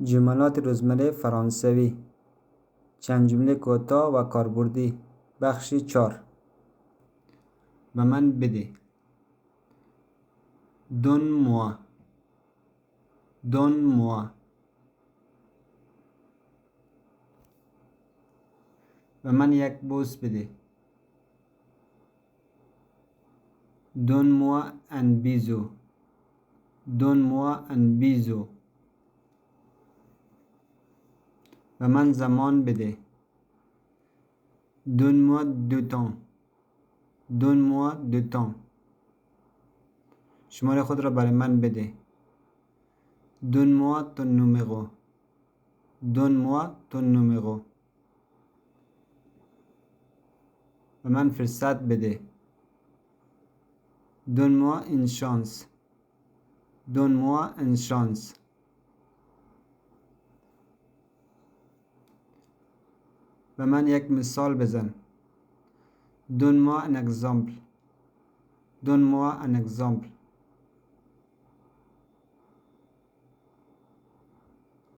جملات روزمره فرانسوی. چند جمله کوتاه و کاربردی. بخش 4. به من بده. donne-moi. donne-moi. به من یک بوس بده. donne-moi un bisou. donne-moi un bisou. به من زمان بده. donne-moi du temps. donne-moi du temps. شماره خود را برای من بده. donne-moi ton numéro. donne-moi ton numéro. به من فرصت بده. donne-moi une chance. donne-moi une chance. به من یک مثال بزن. donne-moi un exemple. donne-moi un exemple.